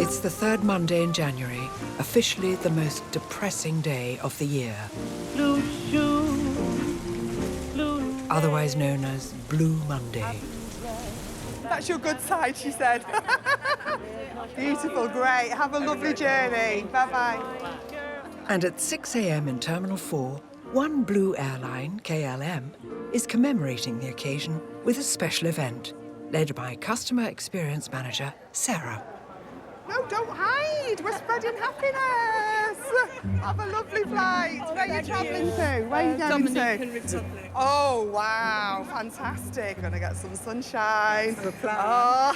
It's the third Monday in January, officially the most depressing day of the year. Otherwise known as Blue Monday. That's your good side, she said. Beautiful, great. Have a lovely journey. Bye-bye. And at 6 a.m. in Terminal 4, One Blue airline, KLM, is commemorating the occasion with a special event led by Customer Experience Manager Sarah. No, don't hide. We're spreading happiness. Have a lovely flight. Where are you travelling to? Where are you going to? Oh, wow. Fantastic. Going to get some sunshine. Oh.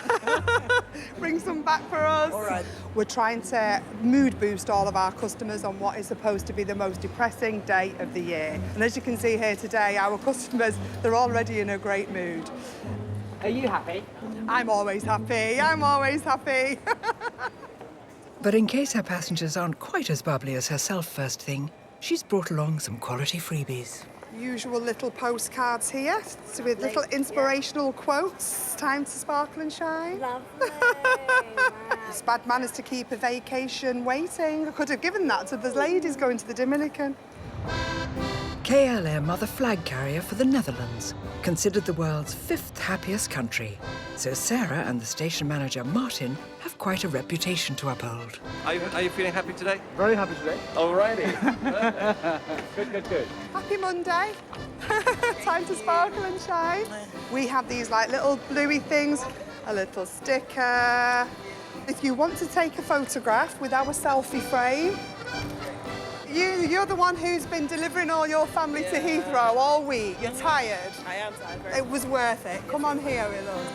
Bring some back for us. All right. We're trying to mood boost all of our customers on what is supposed to be the most depressing day of the year. And as you can see here today, our customers, they're already in a great mood. Are you happy? I'm always happy. I'm always happy. But in case her passengers aren't quite as bubbly as herself first thing, she's brought along some quality freebies. Usual little postcards here with little inspirational quotes. Time to sparkle and shine. Lovely. It's bad manners to keep a vacation waiting. I could have given that to the ladies going to the Dominican. KLM are the flag carrier for the Netherlands, considered the world's 5th happiest country. So Sarah and the station manager, Martin, have quite a reputation to uphold. Are you feeling happy today? Very happy today. Alrighty. Good. Happy Monday. Time to sparkle and shine. We have these like little bluey things, a little sticker. If you want to take a photograph with our selfie frame, You're the one who's been delivering all your family to Heathrow all week. You're tired. I am tired. It was worth it. Come on here with us.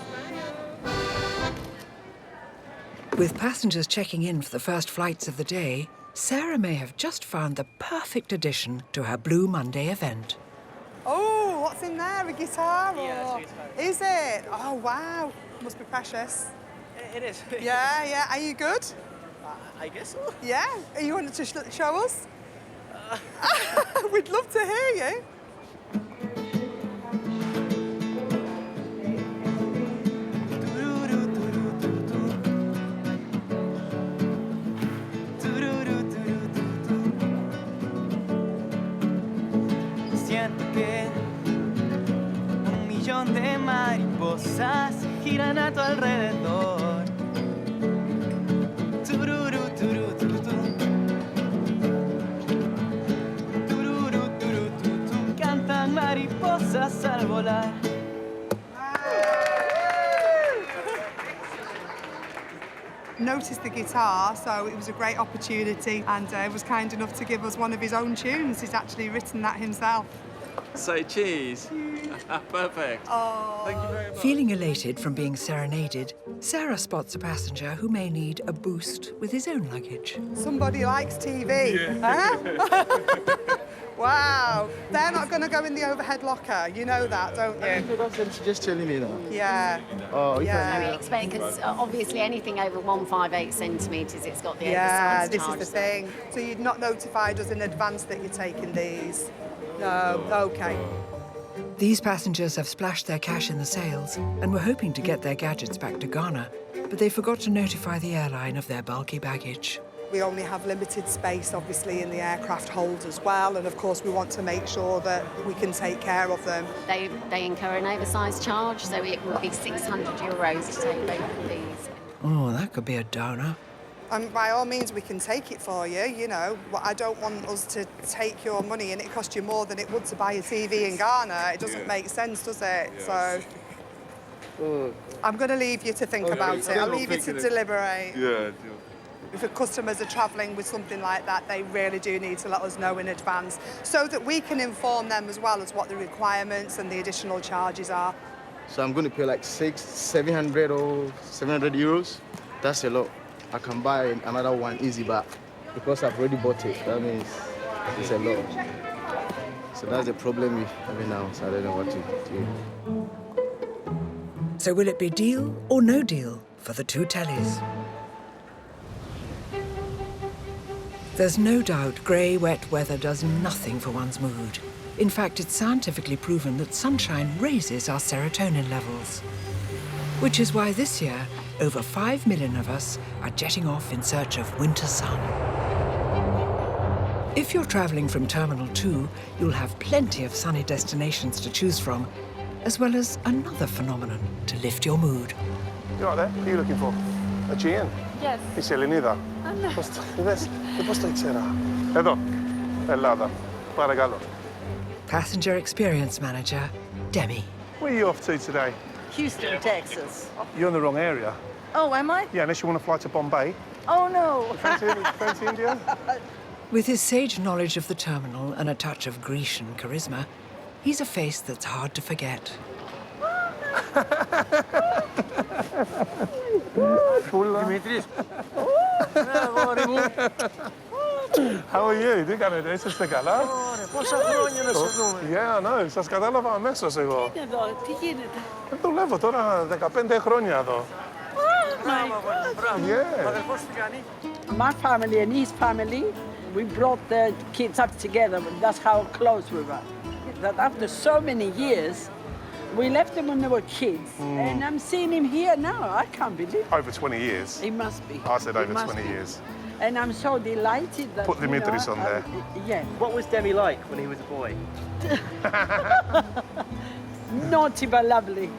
With passengers checking in for the first flights of the day, Sarah may have just found the perfect addition to her Blue Monday event. Oh, what's in there? A guitar? Yeah, Or... it's a guitar. Is it? Oh, wow. Must be precious. It is. Yeah. Are you good? I guess so. Yeah? Are you wanting to show us? We'd love to hear you. Siento que 1,000,000 de mariposas giran a tu alrededor. Tururu, turu, turu, turu. Mariposas al volar. Noticed the guitar, so it was a great opportunity, and was kind enough to give us one of his own tunes. He's actually written that himself. Say cheese. Perfect. Oh. Thank you very much. Feeling elated from being serenaded, Sarah spots a passenger who may need a boost with his own luggage. Somebody likes TV. Huh? Wow. They're not going to go in the overhead locker. You know that, don't you? She's just telling me now. Yeah. Oh, Yeah. We expect, because obviously anything over 158 centimetres, it's got the Yeah, oversized this charge. is the thing. So you'd not notified us in advance that you're taking these? No. OK. These passengers have splashed their cash in the sales and were hoping to get their gadgets back to Ghana, but they forgot to notify the airline of their bulky baggage. We only have limited space, obviously, in the aircraft hold as well, and of course we want to make sure that we can take care of them. They incur an oversized charge, so it will be €600 to take both of these. Oh, that could be a downer. And by all means, we can take it for you, you know. But I don't want us to take your money and it cost you more than it would to buy a TV in Ghana. It doesn't make sense, does it? So I'm going to leave you to think about it. I'll leave you to deliberate. Yeah. If the customers are travelling with something like that, they really do need to let us know in advance so that we can inform them as well as what the requirements and the additional charges are. So I'm going to pay like 700 or 700 euros. That's a lot. I can buy another one easy, but because I've already bought it, that means it's a lot. So that's the problem we're having now, so I don't know what to do. So will it be deal or no deal for the two tellies? There's no doubt grey, wet weather does nothing for one's mood. In fact, it's scientifically proven that sunshine raises our serotonin levels. Which is why this year, over 5 million of us are jetting off in search of winter sun. If you're travelling from Terminal 2, you'll have plenty of sunny destinations to choose from, as well as another phenomenon to lift your mood. You right there? Who are you looking for? Aegean? Yes. Είσαι Ελληνίδα? No. Πώς το ήξερα? Εδώ. Ελλάδα. Παρακαλώ. Passenger Experience Manager, Demi. Where are you off to today? Houston, Texas. You're in the wrong area. Oh, am I? Yeah, unless you want to fly to Bombay. Oh, no. Fancy India? With his sage knowledge of the terminal and a touch of Grecian charisma, he's a face that's hard to forget. Dimitris. How are you? Τι κάνετε, είστε καλά? Πόσα χρόνια να σε δούμε. Yeah, I know. Σας κατάλαβα αμέσως εγώ. Εδώ, τι γίνεται. Δουλεύω τώρα 15 χρόνια εδώ. Yeah. Ο αδελφός τι κάνει? My family and his family, we brought the kids up together. That's how close we were. That after so many years, we left them when they were kids. And I'm seeing him here now. I can't believe it. Over 20 years. It must be. I said It over must 20 be. years. And I'm so delighted that, Put Dimitris on there. Yeah. What was Demi like when he was a boy? Naughty but lovely.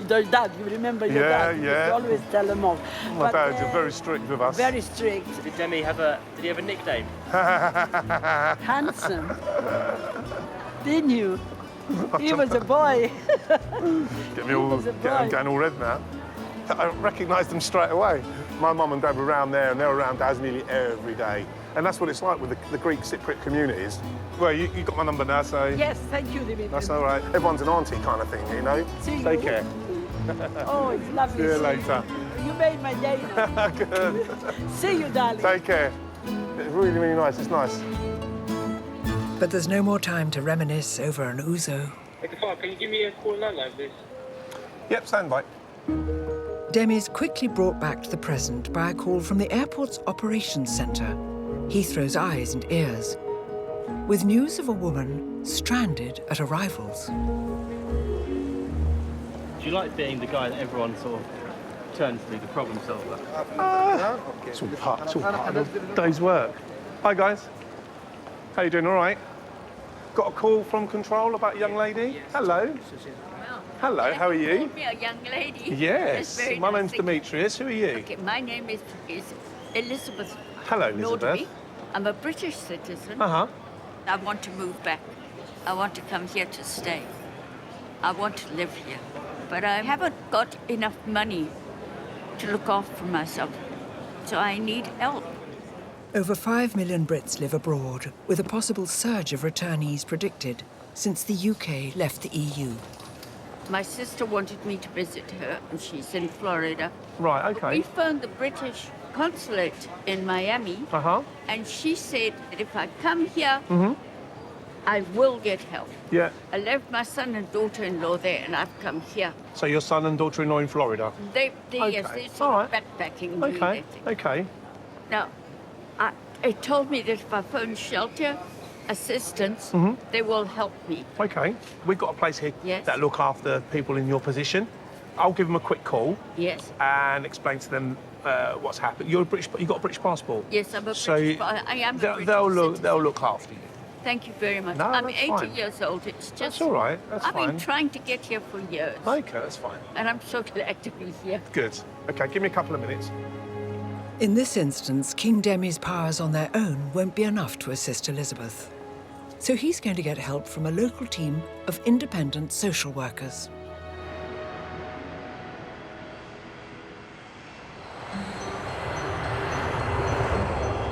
Your dad, you remember your Yeah, dad? yeah. You always tell him off. My dad's very strict with us. Very strict, Did he have a nickname? handsome. Didn't you? He was a boy. Get me all, was a boy. I'm getting all red now. I recognised them straight away. My mum and dad were around there, and they're around Daz nearly every day. And that's what it's like with the Greek Cypriot communities. Well, you got my number now, so Yes, thank you, Dimitri. that's all right. Everyone's an auntie kind of thing, you know? See you. Take care. Oh, it's lovely. See you seeing later. You made my day. Good. See you, darling. Take care. It's really, really nice. It's nice. But there's no more time to reminisce over an ouzo. Can you give me a call landline, please? Yep, stand by. Demi's quickly brought back to the present by a call from the airport's operations centre, Heathrow's eyes and ears, with news of a woman stranded at arrivals. Do you like being the guy that everyone sort of turns to, the problem solver? It's all part of the day's work. Hi, guys. How you doing? All right? Got a call from control about a young lady? Hello. Hello, how are you? Me a young lady. Yes. That's very My nice. name's Demetrius. Who are you? Okay, my name is Elizabeth. Hello, Elizabeth. Nordby. I'm a British citizen. Uh-huh. I want to move back. I want to come here to stay. I want to live here. But I haven't got enough money to look after myself. So I need help. Over 5 million Brits live abroad, with a possible surge of returnees predicted since the UK left the EU. My sister wanted me to visit her, and she's in Florida. Right, We okay. phoned the British consulate in Miami, Uh-huh. and she said that if I come here, I will get help. Yeah. I left my son and daughter-in-law there, and I've come here. So your son and daughter-in-law in Florida? Yes, Okay. they're sort All of right. backpacking. doing Okay, their thing. okay. Now, it told me that if I phone shelter assistance, they will help me. Okay. We've got a place here Yes. that look after people in your position. I'll give them a quick call Yes, and explain to them what's happened. You're a British, you got a British passport. yes, I'm a So British. I am a British they'll citizen. look after you. Thank you very much. No, I'm that's 80 fine. years old. It's just. That's all right. That's I've fine. been trying to get here for years, Okay, that's fine. and I'm so glad to be here. Good. Okay, give me a couple of minutes. In this instance, King Demi's powers on their own won't be enough to assist Elizabeth. So he's going to get help from a local team of independent social workers.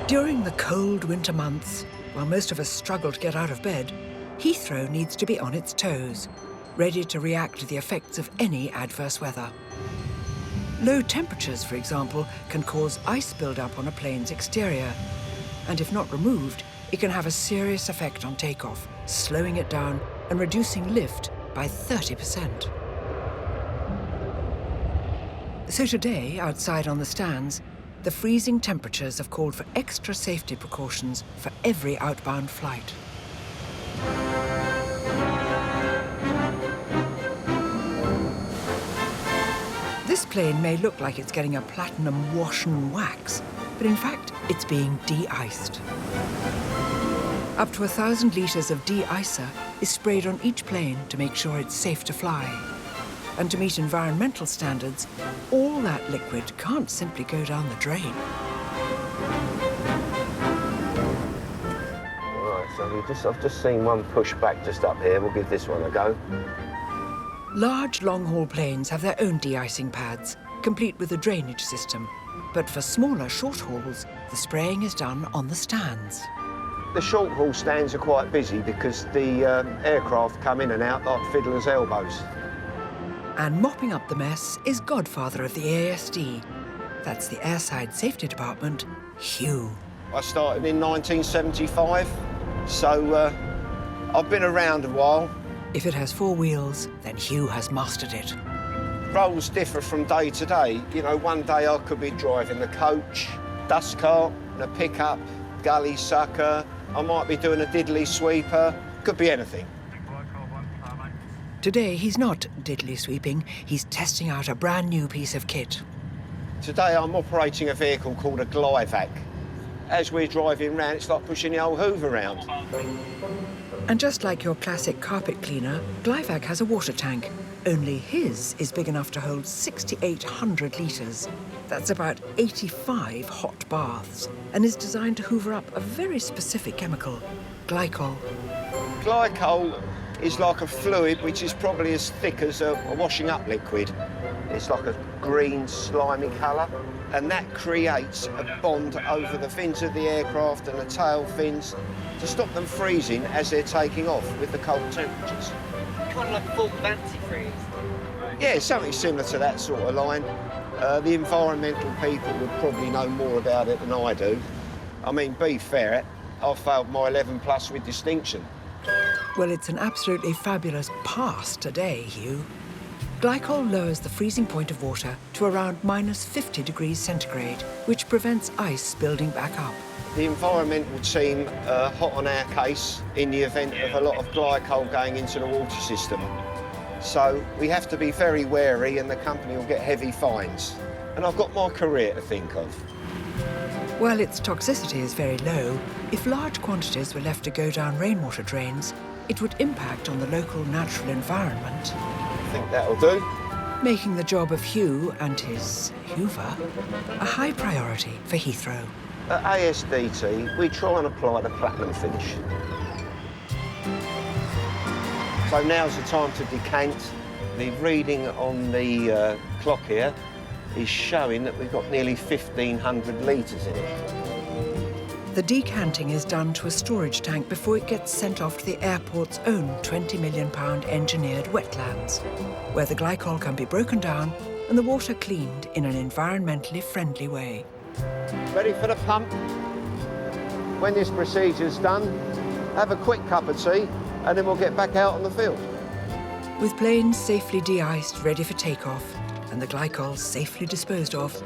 During the cold winter months, while most of us struggle to get out of bed, Heathrow needs to be on its toes, ready to react to the effects of any adverse weather. Low temperatures, for example, can cause ice build-up on a plane's exterior, and if not removed, it can have a serious effect on takeoff, slowing it down and reducing lift by 30%. So today, outside on the stands, the freezing temperatures have called for extra safety precautions for every outbound flight. This plane may look like it's getting a platinum wash and wax, but in fact, it's being de-iced. Up to 1,000 litres of de-icer is sprayed on each plane to make sure it's safe to fly. And to meet environmental standards, all that liquid can't simply go down the drain. Right, so I've just seen one push back just up here. We'll give this one a go. Large long-haul planes have their own de-icing pads, complete with a drainage system. But for smaller short hauls, the spraying is done on the stands. The short haul stands are quite busy because the aircraft come in and out like fiddler's elbows. And mopping up the mess is godfather of the ASD. That's the Airside Safety Department, Hugh. I started in 1975, so I've been around a while. If it has 4 wheels, then Hugh has mastered it. Roles differ from day to day. You know, one day I could be driving a coach, dust cart, a pickup, gully sucker. I might be doing a diddly sweeper. Could be anything. Today, he's not diddly sweeping. He's testing out a brand new piece of kit. Today, I'm operating a vehicle called a Glyvac. As we're driving round, it's like pushing the old Hoover around. And just like your classic carpet cleaner, Glyvac has a water tank. Only his is big enough to hold 6,800 litres. That's about 85 hot baths, and is designed to hoover up a very specific chemical, glycol. Glycol is like a fluid which is probably as thick as a washing up liquid. It's like a green, slimy colour, and that creates a bond over the fins of the aircraft and the tail fins to stop them freezing as they're taking off with the cold temperatures. Kind of like a full fancy freeze. Yeah, something similar to that sort of line. The environmental people would probably know more about it than I do. I mean, be fair, I failed my 11 plus with distinction. Well, it's an absolutely fabulous pass today, Hugh. Glycol lowers the freezing point of water to around minus 50 degrees centigrade, which prevents ice building back up. The environmental team are hot on our case in the event of a lot of glycol going into the water system. So we have to be very wary and the company will get heavy fines. And I've got my career to think of. While its toxicity is very low, if large quantities were left to go down rainwater drains, it would impact on the local natural environment. I think that'll do. Making the job of Hugh and his Hoover a high priority for Heathrow. At ASDT, we try and apply the platinum finish. So now's the time to decant. The reading on the clock here is showing that we've got nearly 1,500 litres in it. The decanting is done to a storage tank before it gets sent off to the airport's own £20 million engineered wetlands, where the glycol can be broken down and the water cleaned in an environmentally friendly way. Ready for the pump. When this procedure's done, have a quick cup of tea and then we'll get back out on the field. With planes safely de-iced, ready for takeoff, and the glycol safely disposed of,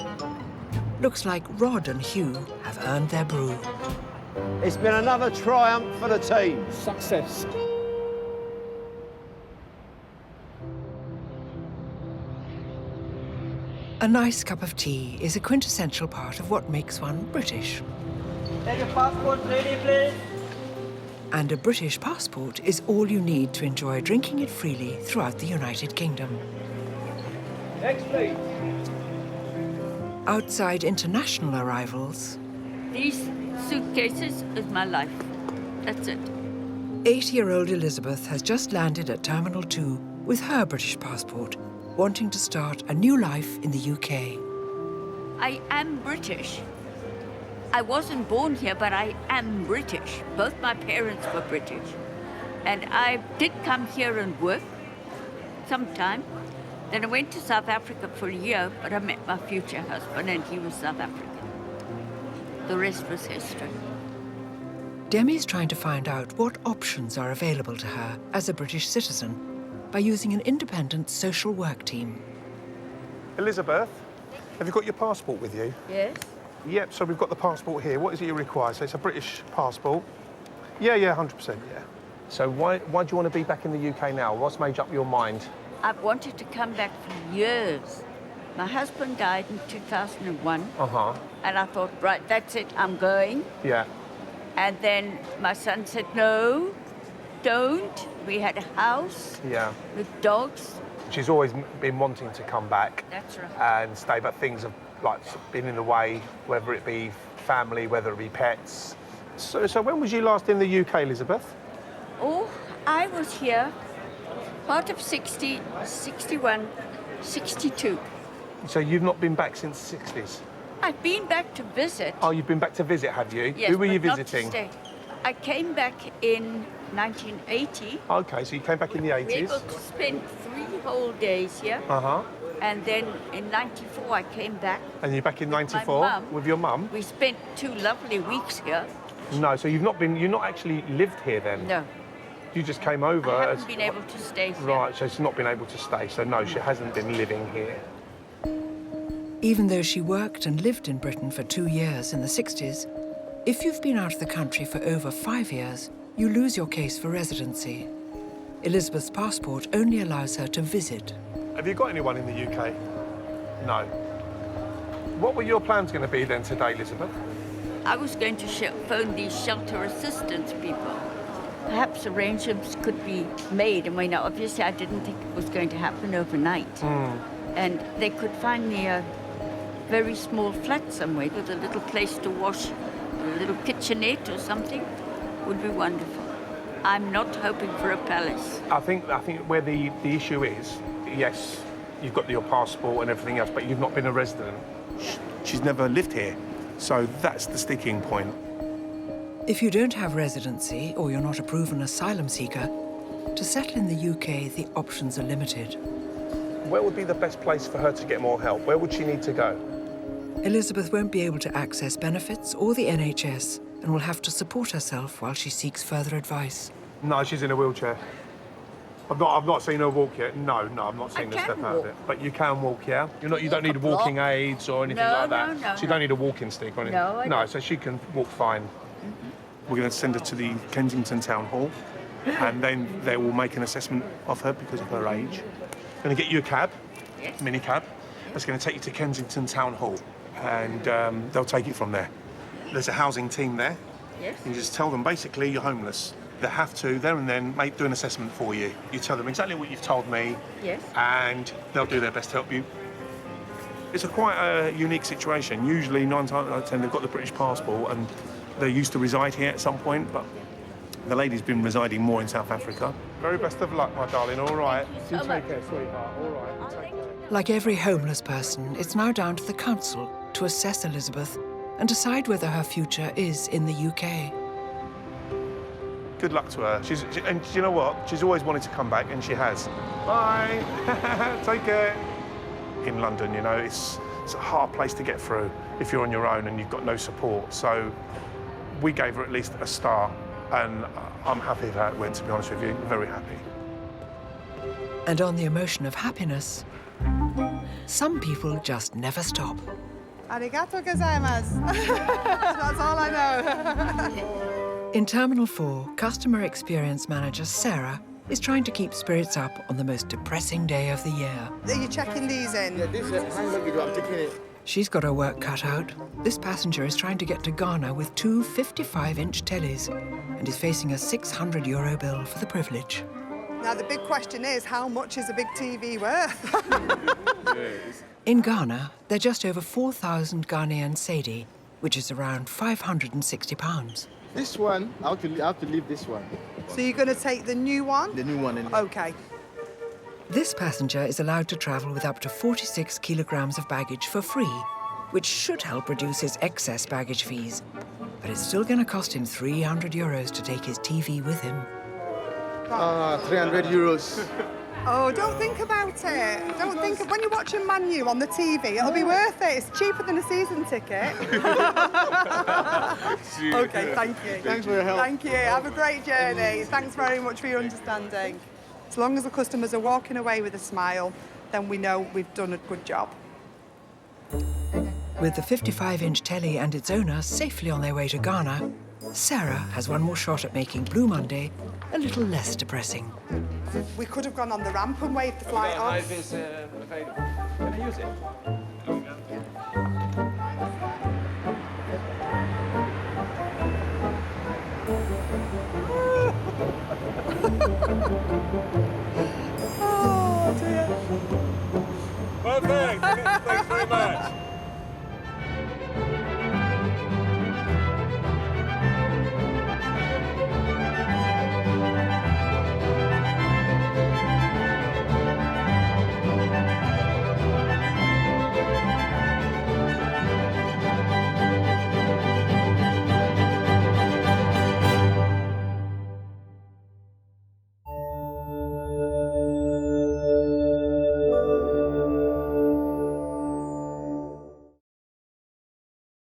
looks like Rod and Hugh have earned their brew. It's been another triumph for the team. Success. A nice cup of tea is a quintessential part of what makes one British. Take your passport ready, please. And a British passport is all you need to enjoy drinking it freely throughout the United Kingdom. Next, please. Outside international arrivals, These suitcases is my life. That's it. 80-year-old Elizabeth has just landed at Terminal 2 with her British passport, wanting to start a new life in the UK. I am British. I wasn't born here, but I am British. Both my parents were British. And I did come here and work sometime. Then I went to South Africa for a year, but I met my future husband and he was South African. The rest was history. Demi's trying to find out what options are available to her as a British citizen by using an independent social work team. Elizabeth, have you got your passport with you? Yes. Yep, so we've got the passport here. What is it you require? So it's a British passport. Yeah, 100%, yeah. So why do you want to be back in the UK now? What's made up your mind? I've wanted to come back for years. My husband died in 2001. Uh-huh. And I thought, right, that's it, I'm going. Yeah. And then my son said, no, don't. We had a house with dogs. She's always been wanting to come back. That's right. And stay, but things have like been in the way, whether it be family, whether it be pets. So when was you last in the UK, Elizabeth? Oh, I was here part of 60, 61, 62. So you've not been back since the 60s? I've been back to visit. Oh, you've been back to visit, have you? Yes, Who were you but not to visiting? stay. I came back in 1980. Okay, so you came back in the 80s. We were able to spend 3 whole days here. Uh-huh. And then in 94 I came back. And you're back in with 94 my mum. with your mum? We spent 2 lovely weeks here. No, so you've not actually lived here then? No. You just came over. I haven't been able to stay here. Right, so she's not been able to stay. So no, she hasn't been living here. Even though she worked and lived in Britain for 2 years in the 60s, if you've been out of the country for over 5 years, you lose your case for residency. Elizabeth's passport only allows her to visit. Have you got anyone in the UK? No. What were your plans going to be then today, Elizabeth? I was going to phone these shelter assistance people. Perhaps arrangements could be made. I mean, obviously I didn't think it was going to happen overnight. And they could find me a very small flat somewhere with a little place to wash, a little kitchenette or something, would be wonderful. I'm not hoping for a palace. I think where the issue is, yes, you've got your passport and everything else, but you've not been a resident. She's never lived here, so that's the sticking point. If you don't have residency or you're not a proven asylum seeker, to settle in the UK, the options are limited. Where would be the best place for her to get more help? Where would she need to go? Elizabeth won't be able to access benefits or the NHS and will have to support herself while she seeks further advice. No, she's in a wheelchair. I've not seen her walk yet. No, I'm not seeing her step out of it. But you can walk, yeah? You don't need walking aids or anything like that. No. So you don't need a walking stick or anything. No, I don't. So she can walk fine. We're going to send her to the Kensington Town Hall, and then they will make an assessment of her because of her age. Going to get you a cab, mini cab. That's going to take you to Kensington Town Hall, and they'll take it from there. There's a housing team there. Yes. You just tell them basically you're homeless. They have to there and then do an assessment for you. You tell them exactly what you've told me. Yes. And they'll do their best to help you. It's quite a unique situation. Usually 9 times out of 10 they've got the British passport and they used to reside here at some point, but the lady's been residing more in South Africa. Very best of luck, my darling, all right? You so take care, sweetheart, all right? Take care. Like every homeless person, it's now down to the council to assess Elizabeth and decide whether her future is in the UK. Good luck to her. And you know what? She's always wanted to come back, and she has. Bye. Take care. In London, it's a hard place to get through if you're on your own and you've got no support. So we gave her at least a star, and I'm happy that went, to be honest with you. Very happy. And on the emotion of happiness, some people just never stop. Arigato gozaimasu. That's all I know. In Terminal 4, Customer Experience Manager Sarah is trying to keep spirits up on the most depressing day of the year. Are you checking these in? Yeah, this is hand luggage, I'm taking it. She's got her work cut out. This passenger is trying to get to Ghana with 2 55-inch tellies and is facing a €600 bill for the privilege. Now, the big question is, how much is a big TV worth? In Ghana, they're just over 4,000 Ghanaian cedi, which is around £560. This one, I have to leave this one. So you're going to take the new one? The new one. OK. This passenger is allowed to travel with up to 46 kilograms of baggage for free, which should help reduce his excess baggage fees. But it's still going to cost him €300 to take his TV with him. €300. Oh, don't think about it. Don't think when you're watching Man U on the TV, it'll be worth it. It's cheaper than a season ticket. OK, thank you. Thanks for your help. Thank you. Have a great journey. Thanks very much for your understanding. As long as the customers are walking away with a smile, then we know we've done a good job. With the 55-inch telly and its owner safely on their way to Ghana, Sarah has one more shot at making Blue Monday a little less depressing. We could have gone on the ramp and waved the flight off. Is available. Can I use it?